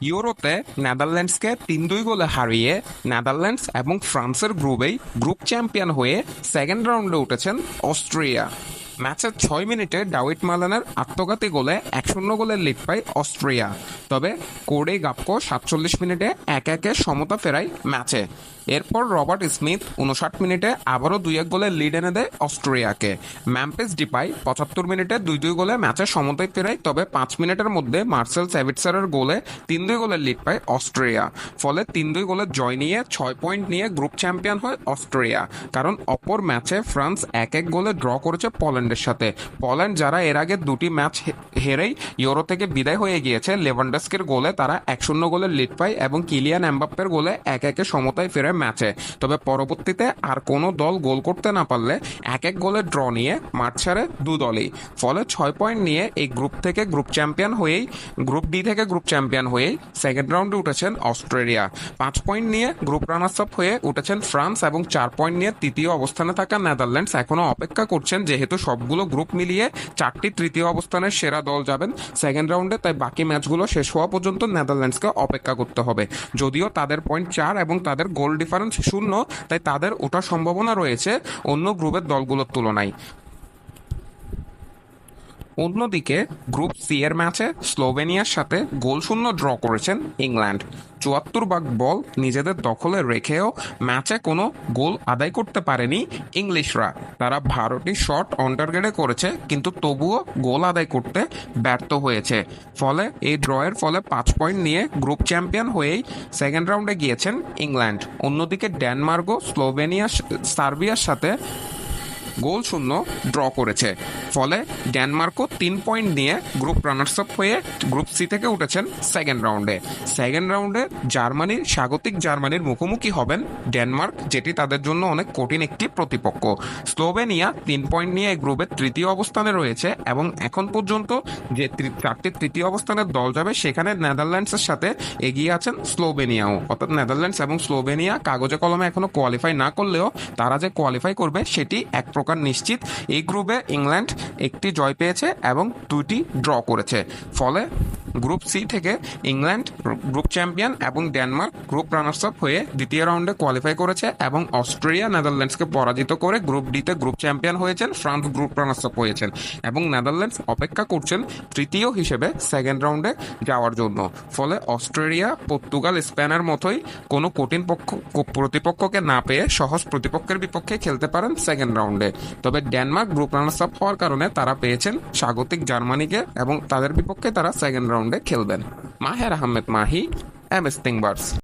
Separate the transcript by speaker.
Speaker 1: ইউরোতে নেদারল্যান্ডসকে ৩-২ গোলে হারিয়ে নেদারল্যান্ডস এবং ফ্রান্সের গ্রুপ চ্যাম্পিয়ন হয়ে সেকেন্ড রাউন্ডে উঠেছেন অস্ট্রিয়া। ম্যাচের ৬ মিনিটে ডাভিড মালানের আত্মঘাতী গোলে ১-০ গোলের লিড পায় অস্ট্রিয়া। তবে কোডে গাপকো ৪৭ মিনিটে ১-১ সমতা ফেরায় ম্যাচে। এরপর রবার্ট স্মিথ ৫৯ মিনিটে আবারও ২-১ গোলের লিড এনে দেয় অস্ট্রিয়াকে। ম্যাম্পিস ডিপাই ৭৫ মিনিটে ২-২ গোলে ম্যাচের সমতায় ফেরায়। তবে ৫ মিনিটের মধ্যে মার্সেল সেভিটসারের গোলে ৩-২ গোলের লিড পায় অস্ট্রিয়া। ফলে ৩-২ গোলের জয় নিয়ে ৬ পয়েন্ট নিয়ে গ্রুপ চ্যাম্পিয়ন হয় অস্ট্রিয়া। কারণ অপর ম্যাচে ফ্রান্স ১-১ গোলে ড্র করেছে পোল্যান্ডের সাথে। পোল্যান্ড যারা এর আগে ২টি ম্যাচ হেরেই ইউরো থেকে বিদায় হয়ে গিয়েছে, লেভানডস্কির গোলে তারা ১-০ গোলের লিড পায় এবং কিলিয়ান এমবাপ্পের গোলে ১-১ সমতায় ফেরে ম্যাচে। তবে পরবর্তীতে আর কোনো দল গোল করতে না পারলে ১-১ গোলের ড্র নিয়ে মাঠ ছাড়ে দু দলই। ফলে ৬ পয়েন্ট নিয়ে এই গ্রুপ থেকে গ্রুপ চ্যাম্পিয়ন হয়েই গ্রুপ ডি থেকে গ্রুপ চ্যাম্পিয়ন হয়েই সেকেন্ড রাউন্ডে উঠেছেন অস্ট্রেলিয়া। ৫ পয়েন্ট নিয়ে গ্রুপ রানার্স আপ হয়ে উঠেছেন ফ্রান্স এবং ৪ পয়েন্ট নিয়ে তৃতীয় অবস্থানে থাকা নেদারল্যান্ডস এখনও অপেক্ষা করছেন, যেহেতু সবগুলো গ্রুপ মিলিয়ে ৪টি তৃতীয় অবস্থানের সেরা দল যাবেন সেকেন্ড রাউন্ডে। তাই বাকি ম্যাচগুলো শেষ হওয়া পর্যন্ত নেদারল্যান্ডসকে অপেক্ষা করতে হবে। যদিও তাদের পয়েন্ট ৪ এবং তাদের গোল ডিফারেন্স ০, তাই তাদের ওঠার সম্ভাবনা রয়েছে অন্য গ্রুপের দলগুলোর তুলনায়। অন্যদিকে গ্রুপ সি এর ম্যাচে স্লোভেনিয়ার সাথে গোলশূন্য ড্র করেছেন ইংল্যান্ড। ৭৪ ভাগ বল নিজেদের দখলে রেখেও ম্যাচে কোনো গোল আদায় করতে পারেনি ইংলিশরা। তারা ১২টি শট অন টার্গেটে করেছে, কিন্তু তবুও গোল আদায় করতে ব্যর্থ হয়েছে। ফলে এই ড্রয়ের ফলে ৫ পয়েন্ট নিয়ে গ্রুপ চ্যাম্পিয়ন হয়েই সেকেন্ড রাউন্ডে গিয়েছেন ইংল্যান্ড। অন্যদিকে ডেনমার্কও সার্বিয়ার সাথে গোল শূন্য ড্র করেছে। ফলে ডেনমার্কও ৩ পয়েন্ট নিয়ে গ্রুপ রানার্স আপ হয়ে গ্রুপ সি থেকে উঠেছেন সেকেন্ড রাউন্ডে স্বাগতিক জার্মানির মুখোমুখি হবেন ডেনমার্ক, যেটি তাদের জন্য অনেক কঠিন একটি প্রতিপক্ষ। স্লোভেনিয়া ৩ পয়েন্ট নিয়ে গ্রুপের তৃতীয় অবস্থানে রয়েছে এবং এখন পর্যন্ত যে ৪টি তৃতীয় অবস্থানের দল যাবে সেখানে নেদারল্যান্ডসের সাথে এগিয়ে আছেন স্লোভেনিয়াও। অর্থাৎ নেদারল্যান্ডস এবং স্লোভেনিয়া কাগজে কলমে এখনো কোয়ালিফাই না করলেও তারা যে কোয়ালিফাই করবে সেটি এক প্রকার নিশ্চিত। এই গ্রুপে ইংল্যান্ড একটি জয় পেয়েছে এবং ২টি ড্র করেছে। ফলে গ্রুপ সি থেকে ইংল্যান্ড গ্রুপ চ্যাম্পিয়ন এবং ডেনমার্ক গ্রুপ রানার্স আপ হয়ে দ্বিতীয় রাউন্ডে কোয়ালিফাই করেছে এবং অস্ট্রেলিয়া নেদারল্যান্ডসকে পরাজিত করে গ্রুপ ডিতে গ্রুপ চ্যাম্পিয়ন হয়েছেন। ফ্রান্স গ্রুপ রানার্স আপ হয়েছেন এবং নেদারল্যান্ডস অপেক্ষা করছেন তৃতীয় হিসেবে সেকেন্ড রাউন্ডে যাওয়ার জন্য। ফলে অস্ট্রেলিয়া, পর্তুগাল, স্পেনের মতোই কোনো কঠিন প্রতিপক্ষকে না পেয়ে সহজ প্রতিপক্ষের বিপক্ষে খেলতে পারেন সেকেন্ড রাউন্ডে। তবে ডেনমার্ক গ্রুপ রানার্স আপ হওয়ার কারণে তারা পেয়েছেন স্বাগতিক জার্মানিকে এবং তাদের বিপক্ষে তারা সেকেন্ড রাউন্ডে খেলবেন। মাহের আহমেদ মাহি, এমএস টিংবার্স।